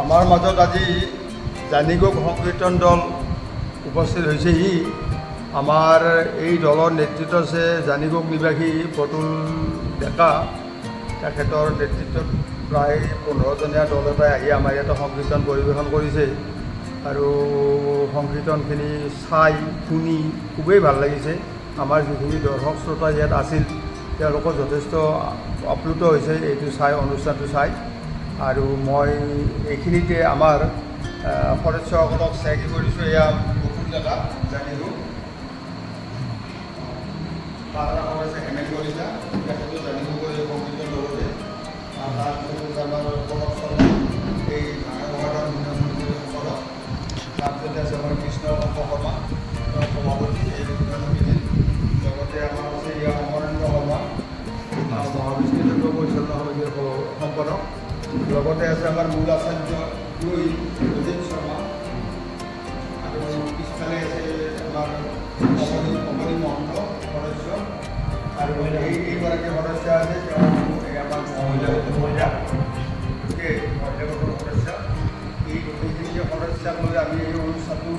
আমাৰ মাজত আজি জানিগোগ সংকীৰ্তন দল উপস্থিত হৈছেহি। আমাৰ এই দলৰ নেতৃত্ব আছে জানিগোগ নিবাসী প্ৰতুল ডেকা। তেখেতৰ নেতৃত্বত প্ৰায় 15জনীয়া দল এটাই আহি আমাৰ ইয়াতে সংকীৰ্তন পৰিৱেশন কৰিছে আৰু সংকীৰ্তনখিনি চাই শুনি খুবেই ভাল লাগিছে। আমাৰ যিখিনি দৰ্শক শ্ৰোতা ইয়াত আছিল তেওঁলোকৰ যথেষ্ট আপ্লুত হৈছে এইটো চাই, অনুষ্ঠানটো চাই। আৰু মই এইখিনিতে আমাৰ সদস্যসকলক চিনাকি কৰিছোঁ। এয়া প্ৰতুল ডেকা জানিগোগ, তাৰ আছে হেমেন কলিতা, তেখেতো জানিগোগৰ এই সংকীৰ্তন দলতে। তাৰপিছত আমাৰ কনক শৰ্মা, এই ভাঙাগড়াৰ সকলক। তাৰপিছতে আছে আমাৰ কৃষ্ণ শৰ্মা, তেওঁ সভাপতি এই সমিতিৰ। লগতে আমাৰ আছে ইয়াৰ অমৰেন্দ্ৰ শৰ্মা, মহাবিষ্ণু পৰিচালনা সমিতিৰ সম্পাদক। লগতে আছে আমাৰ মূল আচাৰ্য অজিত শৰ্মা, আৰু পিছফালে আছে আমাৰ কমলী মহন্ত সদস্য, আৰু এইগৰাকী সদস্য আছে তেওঁ আমাৰ মহিলাগোটৰ সদস্য। এই গোটেইখিনি সদস্যক লৈ আমি এই অনুষ্ঠানটো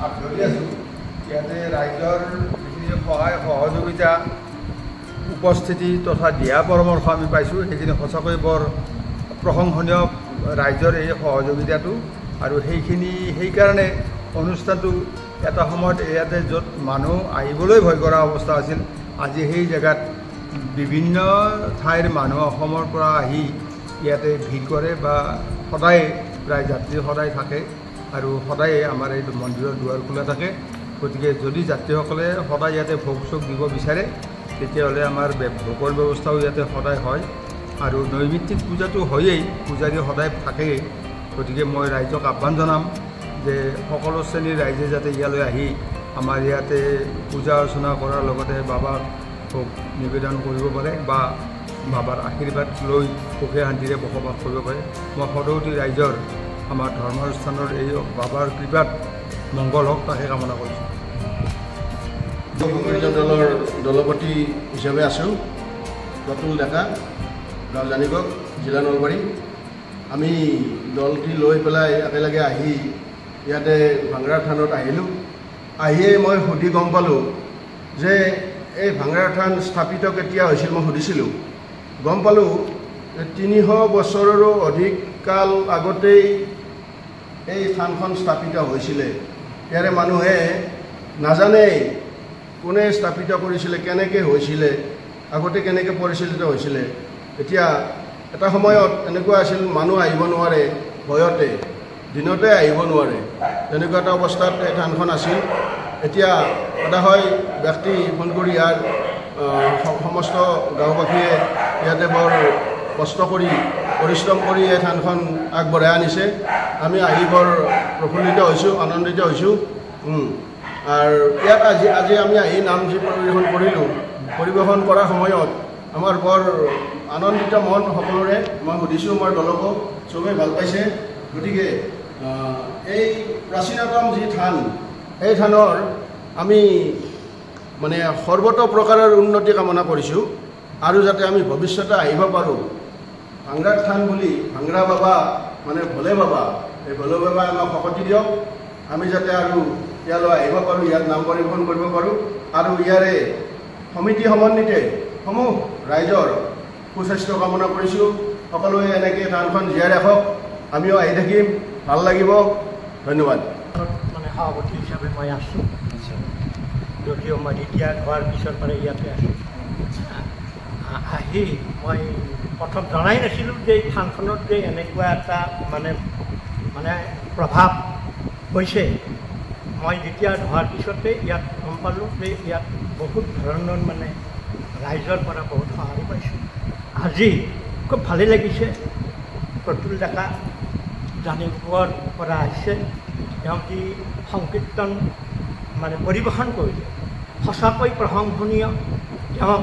আগধৰি আছোঁ। ইয়াতে ৰাইজৰ যিখিনি সহায় সহযোগিতা উপস্থিতি তথা দিহা পৰামৰ্শ আমি পাইছোঁ, সেইখিনি সঁচাকৈ বৰ প্ৰশংসনীয় ৰাইজৰ এই সহযোগিতাটো। আৰু সেইকাৰণে অনুষ্ঠানটো এটা সময়ত ইয়াতে য'ত মানুহ আহিবলৈ ভয় কৰা অৱস্থা আছিল, আজি সেই জেগাত বিভিন্ন ঠাইৰ মানুহ অসমৰ পৰা আহি ইয়াতে ভিৰ কৰে বা সদায় প্ৰায় যাত্ৰী সদায় থাকে আৰু সদায় আমাৰ এই মন্দিৰৰ দুৱাৰ খোলা থাকে। গতিকে যদি যাত্ৰীসকলে সদায় ইয়াতে ভোগ চোগ দিব বিচাৰে তেতিয়াহ'লে আমাৰ ভোগৰ ব্যৱস্থাও ইয়াতে সদায় হয়। আৰু নৈমিত্তিক পূজাটো হয়েই, পূজাৰী সদায় থাকেই। গতিকে মই ৰাইজক আহ্বান জনাম যে সকলো শ্ৰেণীৰ ৰাইজে যাতে ইয়ালৈ আহি আমাৰ ইয়াতে পূজা অৰ্চনা কৰাৰ লগতে বাবাক ভোগ নিবেদন কৰিব পাৰে বা বাবাৰ আশীৰ্বাদ লৈ সুখে শান্তিৰে বসবাস কৰিব পাৰে। মই সদৌতি ৰাইজৰ আমাৰ ধৰ্মানুষ্ঠানৰ এই বাবাৰ কৃপাত মংগল হওক তাকে কামনা কৰিছোঁ। সংকীৰ্তন দলৰ দলপতি হিচাপে আছোঁ, প্ৰতুল ডেকা, গাঁও জানিগোগ, জিলা নলবাৰী। আমি দলটি লৈ পেলাই একেলগে আহি ইয়াতে ভাংৰা থানত আহিলোঁ। আহিয়ে মই সুধি গম পালোঁ যে এই ভাংৰা থান স্থাপিত কেতিয়া হৈছিল। মই সুধিছিলোঁ, গম পালোঁ 300 বছৰৰো অধিক কাল আগতেই এই থানখন স্থাপিত হৈছিলে। ইয়াৰে মানুহে নাজানেই কোনে স্থাপিত কৰিছিলে, কেনেকৈ হৈছিলে, আগতে কেনেকৈ পৰিচালিত হৈছিলে। এতিয়া এটা সময়ত এনেকুৱা আছিল মানুহ আহিব নোৱাৰে ভয়তে, দিনতে আহিব নোৱাৰে, তেনেকুৱা এটা অৱস্থাত এই থানখন আছিল। এতিয়া সদায় ব্যক্তি ফোন কৰি ইয়াৰ সমস্ত গাঁওবাসীয়ে ইয়াতে বৰ কষ্ট কৰি পৰিশ্ৰম কৰি এই থানখন আগবঢ়াই আনিছে। আমি আহি বৰ প্ৰফুল্লিত হৈছোঁ, আনন্দিত হৈছোঁ। আৰু ইয়াত আজি আমি আহি নাম যি পৰিৱেশন কৰাৰ সময়ত আমাৰ বৰ আনন্দিত মন সকলোৰে। মই সুধিছোঁ মোৰ দলকো, চবেই ভাল পাইছে। গতিকে এই প্ৰাচীনতম যি থান, এই থানৰ আমি মানে সৰ্বতো প্ৰকাৰৰ উন্নতি কামনা কৰিছোঁ আৰু যাতে আমি ভৱিষ্যতে আহিব পাৰোঁ। ভাংৰাৰ থান বুলি ভাংৰা বাবা মানে ভোলে বাবা, এই ভোলে বাবাই আমাক শক্তি দিয়ক, আমি যাতে আৰু ইয়ালৈ আহিব পাৰোঁ, ইয়াত নাম পৰিৱেশন কৰিব পাৰোঁ। আৰু ইয়াৰে সমিতি সমন্বিতে সমূহ ৰাইজৰ সুস্বাস্থ্য কামনা কৰিছোঁ। সকলোৱে এনেকৈ থানখন জীয়াই ৰাখক, আমিও আহি থাকিম, ভাল লাগিব। ধন্যবাদ। মানে সভাপতি হিচাপে মই আছোঁ, যদিও মই ৰিটায়াৰ্ড হোৱাৰ পিছৰ পৰা ইয়াতে আছোঁ। আহি মই প্ৰথম জনাই নাছিলোঁ যে এই থানখনত যে এনেকুৱা এটা মানে প্ৰভাৱ হৈছে। মই ৰিটায়াৰ্ড হোৱাৰ পিছতে ইয়াত গম পালোঁ যে ইয়াত বহুত ধৰণৰ মানে ৰাইজৰ পৰা বহুত সঁহাৰি পাইছোঁ। আজি খুব ভালেই লাগিছে। প্ৰতুল ডেকা জানিগোগৰ পৰা আহিছে, তেওঁ যি সংকীৰ্তন মানে পৰিৱেশন কৰিলে সঁচাকৈ প্ৰশংসনীয়। তেওঁক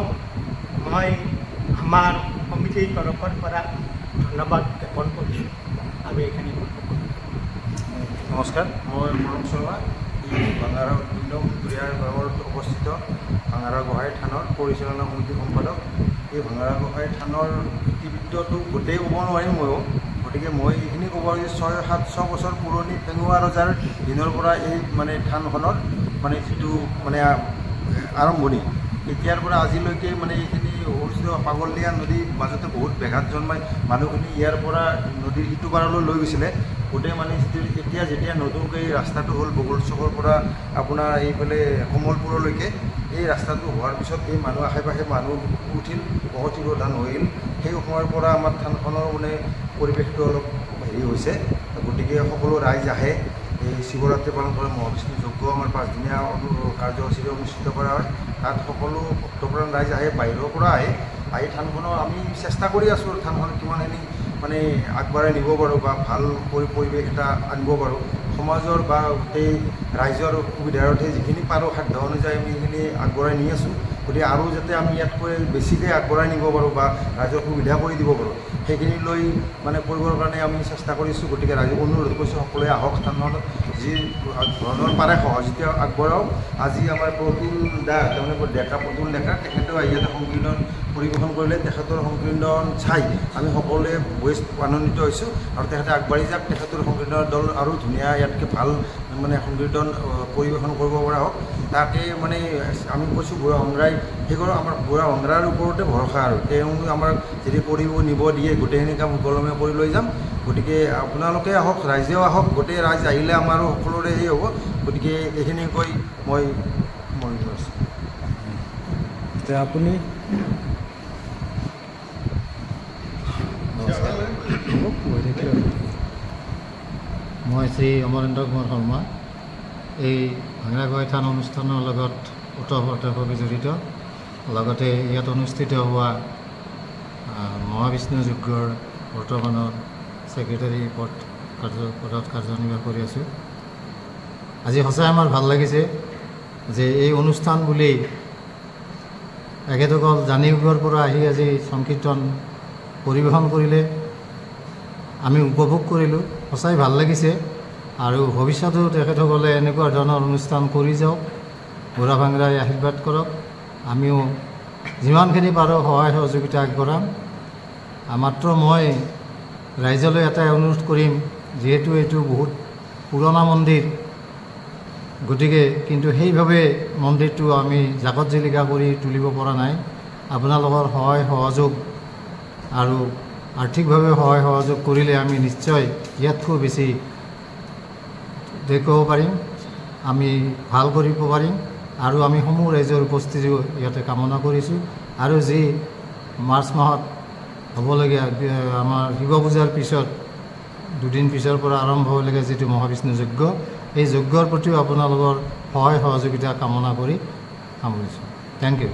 মই আমাৰ সমিতিৰ তৰফৰ পৰা ধন্যবাদ জ্ঞাপন কৰিছোঁ। আমি এইখিনি নমস্কাৰ, মই মৰম শৰ্মা, ভাঙাৰা দুৰীয়াৰ গাঁৱত অৱস্থিত ভাঙাৰা গোহাঁই থানৰ পৰিচালনা সমিতিৰ সম্পাদক। এই ভাঙাৰা গোহাঁই থানৰ ইতিবৃত্তটো গোটেই ক'ব নোৱাৰিম ময়ো, গতিকে মই এইখিনি ক'ব পাৰিছোঁ 600-700 বছৰ পুৰণি পেঙুৱা ৰজাৰ দিনৰ পৰা এই মানে থানখনৰ মানে যিটো মানে আৰম্ভণি এতিয়াৰ পৰা আজিলৈকে মানে এইখিনি অনুষ্ঠিত পাগলীয়া নদীৰ মাজতে বহুত ব্যাঘাত জন্মাই মানুহখিনি ইয়াৰ পৰা নদীৰ ইটো পাৰলৈ লৈ গৈছিলে গোটেই মানে এতিয়া যেতিয়া নতুনকৈ ৰাস্তাটো হ'ল বগল চকৰ পৰা আপোনাৰ এইফালে কমলপুৰলৈকে এই ৰাস্তাটো হোৱাৰ পিছত এই মানুহ আশে পাশে মানুহ উঠিল বসতি প্ৰধান হৈল সেই সময়ৰ পৰা আমাৰ থানখনৰ মানে পৰিৱেশটো অলপ হেৰি হৈছে গতিকে সকলো ৰাইজ আহে এই শিৱৰাত্ৰি পালন কৰে মহাবিষ্ণু যজ্ঞ আমাৰ 5 দিনীয়া কাৰ্যসূচীৰে অনুষ্ঠিত কৰা হয় তাত সকলো ভক্তপ্ৰাণ ৰাইজ আহে বাহিৰৰ পৰা আহি থানখনৰ আমি চেষ্টা কৰি আছোঁ থানখন কিমানখিনি মানে আগবঢ়াই নিব পাৰোঁ বা ভাল পৰিৱেশ এটা আনিব পাৰোঁ সমাজৰ বা গোটেই ৰাইজৰ সুবিধাৰ্থে যিখিনি পাৰোঁ সাধ্য অনুযায়ী আমি সেইখিনি আগবঢ়াই নি আছোঁ গতিকে আৰু যাতে আমি ইয়াতকৈ বেছিকৈ আগবঢ়াই নিব পাৰোঁ বা ৰাইজৰ সুবিধা কৰি দিব পাৰোঁ সেইখিনি লৈ মানে কৰিবৰ কাৰণে আমি চেষ্টা কৰিছোঁ গতিকে ৰাইজক অনুৰোধ কৰিছোঁ সকলোৱে আহক থানখনত যি ধৰণৰ পাৰে সহযোগিতা আগবঢ়াওক আজি আমাৰ প্ৰতুল দা তাৰমানে ডেকা প্ৰতুল ডেকা তেখেতেও আহি ইয়াতে সংকীৰ্তন পৰিৱেশন কৰিলে তেখেতৰ সংকীৰ্তন চাই আমি সকলোৱে বেছ আনন্দিত হৈছোঁ আৰু তেখেতে আগবাঢ়ি যাওক তেখেতৰ সংকীৰ্তনৰ দল আৰু ধুনীয়া ইয়াতকৈ ভাল মানে সংকীৰ্তন পৰিৱেশন কৰিব পৰা হওক তাকে মানে আমি কৈছোঁ বুঢ়া সংগ্ৰাই সেইকাৰণে আমাৰ বুঢ়া সংগ্ৰাৰ ওপৰতে ভৰসা আৰু তেওঁ আমাক যদি কৰিব নিব দিয়ে গোটেইখিনি কাম সুকলমে কৰি লৈ যাম গতিকে আপোনালোকে আহক ৰাইজেও আহক গোটেই ৰাইজ আহিলে আমাৰো সকলোৰে সেই হ'ব গতিকে এইখিনি কৈ মই আছোঁ এতিয়া আপুনি মই শ্ৰী অমৰেন্দ্ৰ কুমাৰ শৰ্মা এই ভাঙৰাগোহাঁই থান অনুষ্ঠানৰ লগত ওতঃপ্ৰোতভাৱে জড়িত লগতে ইয়াত অনুষ্ঠিত হোৱা মহাবিষ্ণু যজ্ঞৰ বৰ্তমানৰ ছেক্ৰেটাৰী পদত কাৰ্যনিৰ্বাহ কৰি আছোঁ আজি সঁচাই আমাৰ ভাল লাগিছে যে এই অনুষ্ঠান বুলি এখেতসকল জানিগৰ পৰা আহি আজি সংকীৰ্তন পৰিৱেশন কৰিলে আমি উপভোগ কৰিলোঁ সঁচাই ভাল লাগিছে আৰু ভৱিষ্যতেও তেখেতসকলে এনেকুৱা ধৰণৰ অনুষ্ঠান কৰি যাওক বুঢ়া ভাংৰাই আশীৰ্বাদ কৰক আমিও যিমানখিনি পাৰোঁ সহায় সহযোগিতা আগবঢ়াম মাত্ৰ মই ৰাইজলৈ এটাই অনুৰোধ কৰিম যিহেতু এইটো বহুত পুৰণা মন্দিৰ গতিকে কিন্তু সেইভাৱে মন্দিৰটো আমি জাকত জিলিকা কৰি তুলিব পৰা নাই আপোনালোকৰ সহায় সহযোগ আৰু আৰ্থিকভাৱে সহায় সহযোগ কৰিলে আমি নিশ্চয় ইয়াতকৈ বেছি দেখুৱাব পাৰিম আমি ভাল কৰিব পাৰিম আৰু আমি সমূহ ৰাইজৰ উপস্থিতিও ইয়াতে কামনা কৰিছোঁ আৰু যি মাৰ্চ মাহত হ'বলগীয়া আমাৰ শিৱ পূজাৰ পিছত দুদিন পিছৰ পৰা আৰম্ভ হ'বলগীয়া যিটো মহাবিষ্ণু যজ্ঞ এই যজ্ঞৰ প্ৰতিও আপোনালোকৰ সহায় সহযোগিতা কামনা কৰি সামৰিছোঁ থেংক ইউ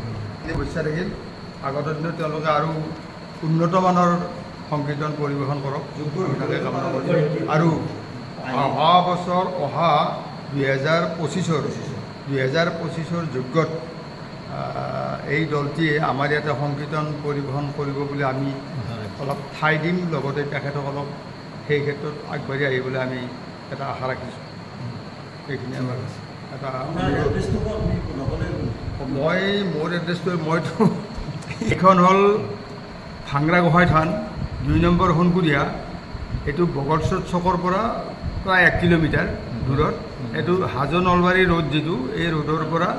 ইচ্ছা থাকিল আগত দিনত তেওঁলোকে আৰু উন্নতমানৰ সংকীৰ্তন পৰিৱেশন কৰক তাকে কামনা কৰিছোঁ আৰু অহা বছৰ 2025ৰ যজ্ঞত এই দলটিয়ে আমাৰ ইয়াতে সংকীৰ্তন পৰিৱেশন কৰিব বুলি আমি অলপ ঠাই দিম লগতে তেখেতসকলক সেই ক্ষেত্ৰত আগবাঢ়ি আহিবলৈ আমি এটা আশা ৰাখিছোঁ এইখিনি আমাৰ এটা মোৰ এড্ৰেছটো মইতো এইখন হ'ল ভাংৰাগোহাঁই থান 2 নম্বৰ সোণকুৰীয়া এইটো বগলচৰ চকৰ পৰা প্ৰায় 1 কিলোমিটাৰ দূৰত এইটো হাজো নলবাৰী ৰোড যিটো এই ৰোডৰ পৰা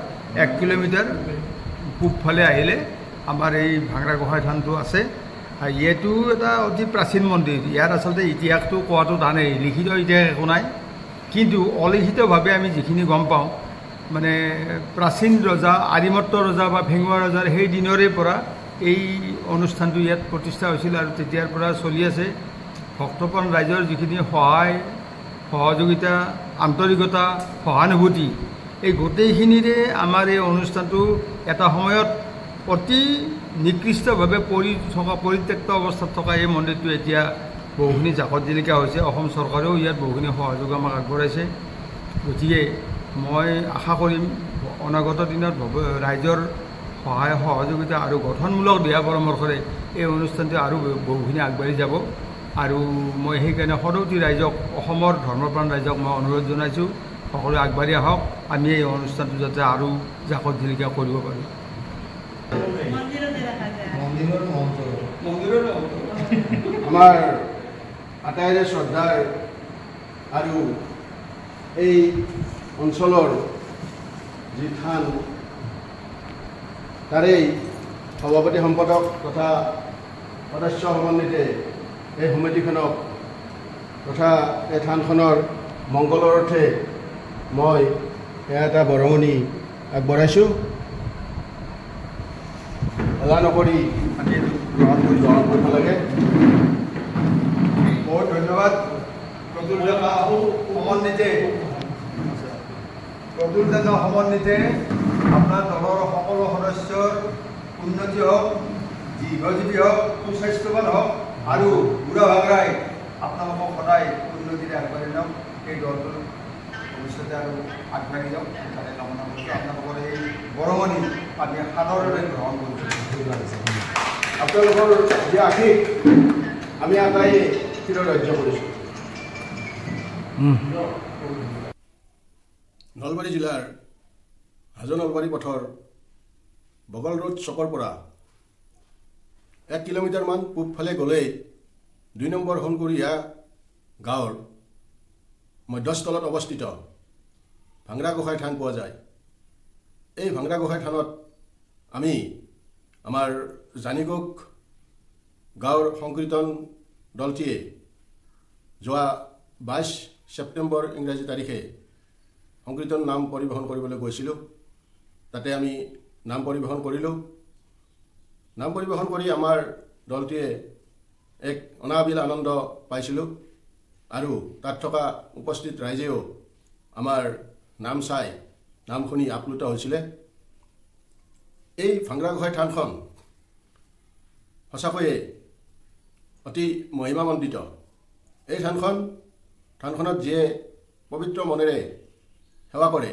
1 কিলোমিটাৰ পূবফালে আহিলে আমাৰ এই ভাংৰাগোহাঁই থানটো আছে এইটো এটা অতি প্ৰাচীন মন্দিৰ ইয়াৰ আচলতে ইতিহাসটো কোৱাটো টানেই লিখিত ইতিহাস একো নাই কিন্তু অলিখিতভাৱে আমি যিখিনি গম পাওঁ মানে প্ৰাচীন ৰজা আৰিমত্ত ৰজা বা ভেঙুৱা ৰজাৰ সেই দিনৰে পৰা এই অনুষ্ঠানটো ইয়াত প্ৰতিষ্ঠা হৈছিল আৰু তেতিয়াৰ পৰা চলি আছে ভক্তপ্ৰাণ ৰাইজৰ যিখিনি সহায় সহযোগিতা আন্তৰিকতা সহানুভূতি এই গোটেইখিনিৰে আমাৰ এই অনুষ্ঠানটো এটা সময়ত অতি নিকৃষ্টভাৱে পৰিত্যক্ত অৱস্থাত থকা এই মন্দিৰটো এতিয়া বহুখিনি জাকত জিলিকা হৈছে অসম চৰকাৰেও ইয়াত বহুখিনি সহযোগ আমাক আগবঢ়াইছে গতিকে মই আশা কৰিম অনাগত দিনত ৰাইজৰ সহায় সহযোগিতা আৰু গঠনমূলক দিহা পৰামৰ্শৰে এই অনুষ্ঠানটো আৰু বহুখিনি আগবাঢ়ি যাব আৰু মই সেইকাৰণে সদৌতি ৰাইজক অসমৰ ধৰ্মপ্ৰাণ ৰাইজক মই অনুৰোধ জনাইছোঁ সকলোৱে আগবাঢ়ি আহক আমি এই অনুষ্ঠানটো যাতে আৰু জাকত জিলিকা কৰিব পাৰোঁ আমাৰ আটাইৰে শ্ৰদ্ধাৰ আৰু এই অঞ্চলৰ যি থান তাৰেই সভাপতি সম্পাদক তথা সদস্য সমন্বিতে এই সমিতিখনক তথা এই থানখনৰ মংগলৰ অৰ্থে মই এয়া এটা বৰঙণি আগবঢ়াইছোঁ। এলা নকৰি আমি গ্ৰহণ কৰিব লাগে। বহুত ধন্যবাদ। প্ৰতুল ডেকা সমন্বিতে আপোনাৰ দলৰ সকলো সদস্যৰ উন্নতি হওক, দীৰ্ঘজীৱী হওক, সুস্বাস্থ্যৱান হওক আৰু বুঢ়া ভাগৰাই আপোনালোকক সদায় উন্নতিৰে আগবাঢ়ি যাওক। এই দলটোৰ ভৱিষ্যতে আৰু আগবাঢ়ি যাওক তাতে কামনা কৰিছোঁ। আপোনালোকৰ এই বৰঙণি আমি সাদৰেৰে গ্ৰহণ কৰিছোঁ। আপোনালোকৰ যি আশীষ আমি আটাই চিৰধাৰ্য কৰিছোঁ। নলবাৰী জিলাৰ হাজো নলবাৰী পথৰ বগল ৰোড চকৰ পৰা 1 কিলোমিটাৰমান পূবফালে গ'লেই 2 নম্বৰ সোণকুৰীয়া গাঁৱৰ মধ্যস্থলত অৱস্থিত ভাংৰা গোসাঁই থান পোৱা যায়। এই ভাংৰা গোসাঁই থানত আমি আমাৰ জানিগোগ গাঁৱৰ সংকীৰ্তন দলটিয়ে যোৱা 22 ছেপ্টেম্বৰ ইংৰাজী তাৰিখে সংকীৰ্তন নাম পৰিৱেশন কৰিবলৈ গৈছিলোঁ। তাতে আমি নাম পৰিৱেশন কৰিলোঁ। নাম পৰিৱেশন কৰি আমাৰ দলটিয়ে এক অনাবিল আনন্দ পাইছিলোঁ আৰু তাত থকা উপস্থিত ৰাইজেও আমাৰ নাম চাই নাম শুনি আপ্লুত হৈছিলে। এই ভাংৰা গোসাঁই থানখন সঁচাকৈয়ে অতি মহিমামণ্ডিত। এই থানখনত যিয়ে পবিত্ৰ মনেৰে সেৱা কৰে,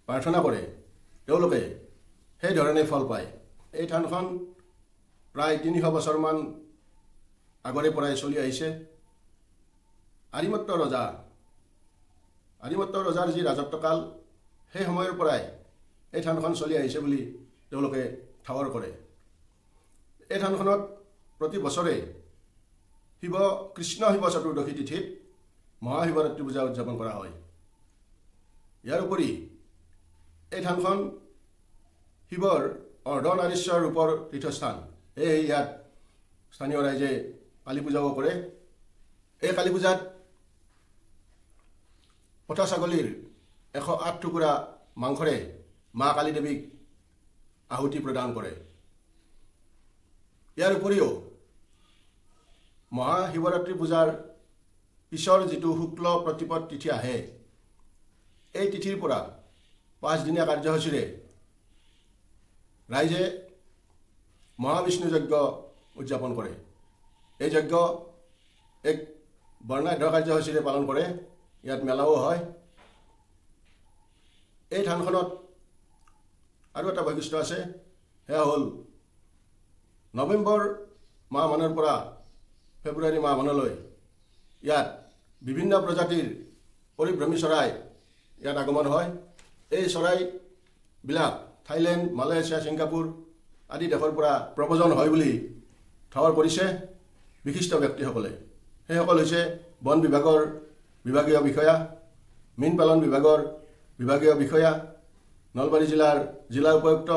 প্ৰাৰ্থনা কৰে, তেওঁলোকে সেই ধৰণে ফল পায়। এই থানখন প্ৰায় 300 বছৰমান আগৰে পৰাই চলি আহিছে। আৰিমত্ত ৰজাৰ যি ৰাজত্বকাল, সেই সময়ৰ পৰাই এই থানখন চলি আহিছে বুলি তেওঁলোকে ঠাৱৰ কৰে। এই থানখনত প্ৰতি বছৰে কৃষ্ণ শিৱ চতুৰ্দশী তিথিত মহাশিৱৰাত্ৰি পূজা উদযাপন কৰা হয়। ইয়াৰ উপৰি এই থানখন শিৱৰ অৰ্ধনাৰীশ্বৰ ৰূপৰ তীৰ্থস্থান। সেয়ে ইয়াত স্থানীয় ৰাইজে কালী পূজাও কৰে। এই কালী পূজাত পঠা ছাগলীৰ 108 টুকুৰা মাংসৰে মা কালী দেৱীক আহুতি প্ৰদান কৰে। ইয়াৰ উপৰিও মহাশিৱৰাত্ৰি পূজাৰ পিছৰ যিটো শুক্ল প্ৰতিপদ তিথি আহে, এই তিথিৰ পৰা 5 দিনীয়া কাৰ্যসূচীৰে ৰাইজে মহাবিষ্ণু যজ্ঞ উদযাপন কৰে। এই যজ্ঞ এক বৰ্ণাঢ্য কাৰ্যসূচীৰে পালন কৰে। ইয়াত মেলাও হয়। এই থানখনত আৰু এটা বৈশিষ্ট্য আছে, সেয়া হ'ল নৱেম্বৰ মাহ মানৰ পৰা ফেব্ৰুৱাৰী মাহ মানলৈ ইয়াত বিভিন্ন প্ৰজাতিৰ পৰিভ্ৰমী চৰাই ইয়াত আগমন হয়। এই চৰাইবিলাক থাইলেণ্ড, মালয়েছিয়া, ছিংগাপুৰ আদি দেশৰ পৰা প্ৰব্ৰজন হয় বুলি ঠাৱৰ কৰিছে বিশিষ্ট ব্যক্তিসকলে। সেইসকল হৈছে বন বিভাগৰ বিভাগীয় বিষয়া, মীন পালন বিভাগৰ বিভাগীয় বিষয়া, নলবাৰী জিলাৰ জিলা উপায়ুক্ত,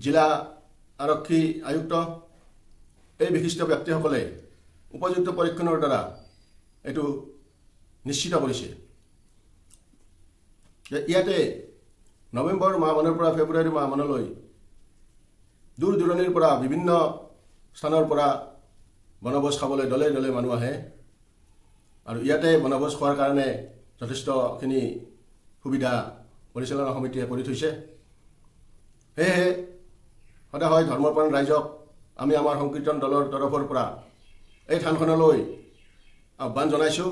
জিলা আৰক্ষী আয়ুক্ত। এই বিশিষ্ট ব্যক্তিসকলে উপযুক্ত পৰীক্ষণৰ দ্বাৰা এইটো নিশ্চিত কৰিছে যে ইয়াতে নৱেম্বৰ মাহ মানৰ পৰা ফেব্ৰুৱাৰী মাহ মানলৈ দূৰ দূৰণিৰ পৰা বিভিন্ন স্থানৰ পৰা বনভোজ খাবলৈ দলে দলে মানুহ আহে আৰু ইয়াতে বনভোজ খোৱাৰ কাৰণে যথেষ্টখিনি সুবিধা পৰিচালনা সমিতিয়ে কৰি থৈছে। সেয়েহে সদায় ধৰ্মপ্ৰাণ ৰাইজক আমি আমাৰ সংকীৰ্তন দলৰ তৰফৰ পৰা এই থানখনলৈ আহ্বান জনাইছোঁ।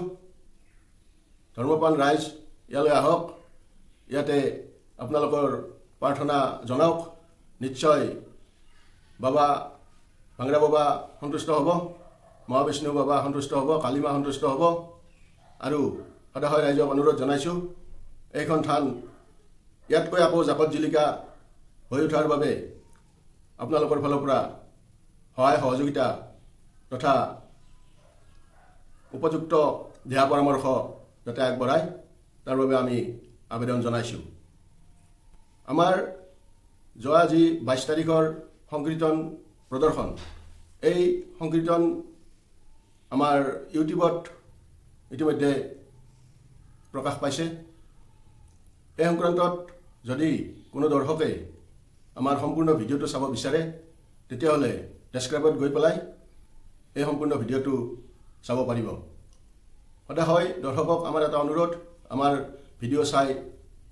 ধৰ্মপ্ৰাণ ৰাইজ ইয়ালৈ আহক, ইয়াতে আপোনালোকৰ প্ৰাৰ্থনা জনাওক। নিশ্চয় বাবা ভাংৰা বাবা সন্তুষ্ট হ'ব, মহাবিষ্ণু বাবা সন্তুষ্ট হ'ব, কালীমা সন্তুষ্ট হ'ব। আৰু সদায় ৰাইজক অনুৰোধ জনাইছোঁ, এইখন থান ইয়াতকৈ আকৌ জাকত জিলিকা হৈ উঠাৰ বাবে আপোনালোকৰ ফালৰ পৰা সহায় সহযোগিতা তথা উপযুক্ত দিহা পৰামৰ্শ যাতে আগবঢ়ায় তাৰ বাবে আমি আবেদন জনাইছোঁ। আমাৰ যোৱা যি 22 তাৰিখৰ সংকীৰ্তন প্ৰদৰ্শন, এই সংকীৰ্তন আমাৰ ইউটিউবত ইতিমধ্যে প্ৰকাশ পাইছে। এই সংক্ৰান্তত যদি কোনো দৰ্শকে আমাৰ সম্পূৰ্ণ ভিডিঅ'টো চাব বিচাৰে তেতিয়াহ'লে ডেছক্ৰাইবত গৈ পেলাই এই সম্পূৰ্ণ ভিডিঅ'টো চাব পাৰিব। সদায় দৰ্শকক আমাৰ এটা অনুৰোধ, আমাৰ ভিডিঅ' চাই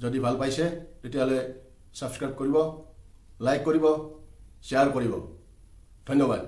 যদি ভাল পাইছে তেতিয়াহ'লে ছাবস্ক্ৰাইব কৰিব, লাইক কৰিব, শ্বেয়াৰ কৰিব। ধন্যবাদ।